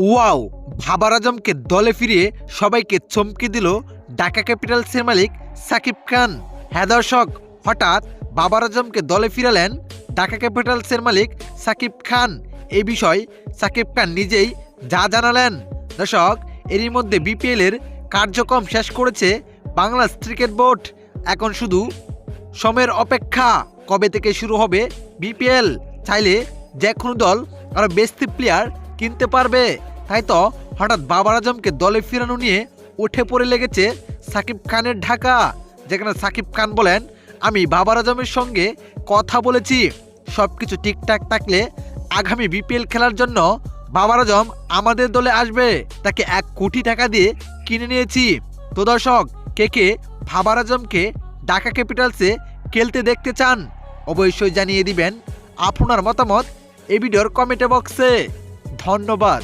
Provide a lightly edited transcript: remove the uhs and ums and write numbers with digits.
Wow! বাবার আজমকে দলে ফিরিয়ে সবাইকে চমকে দিল ঢাকা ক্যাপিটালসের মালিক সাকিব খান। হ্যাঁ দর্শক, হঠাৎ বাবার আজমকে দলে ফিরালেন ঢাকা ক্যাপিটালসের মালিক সাকিব খান। এই বিষয় সাকিব খান নিজেই যা জানালেন। দর্শক, এরই মধ্যে বিপিএল এর কার্যক্রম শেষ করেছে বাংলাদেশ ক্রিকেট বোর্ড। এখন শুধু সময়ের অপেক্ষা, কবে থেকে শুরু হবে বিপিএল। চাইলে যে কোনো দল আরও বেশি প্লেয়ার কিনতে পারবে। তাই তো হঠাৎ বাবার আজমকে দলে ফিরানো নিয়ে উঠে পড়ে লেগেছে সাকিব খানের ঢাকা। যেখানে সাকিব খান বলেন, আমি বাবার আজমের সঙ্গে কথা বলেছি, সব কিছু ঠিকঠাক থাকলে আগামী বিপিএল খেলার জন্য বাবার আজম আমাদের দলে আসবে। তাকে 1 কোটি টাকা দিয়ে কিনে নিয়েছি। তো দর্শক, কে কে বাবার আজমকে ঢাকা ক্যাপিটালসে খেলতে দেখতে চান অবশ্যই জানিয়ে দিবেন আপনার মতামত এই ভিডিওর কমেন্ট বক্সে। ধন্যবাদ।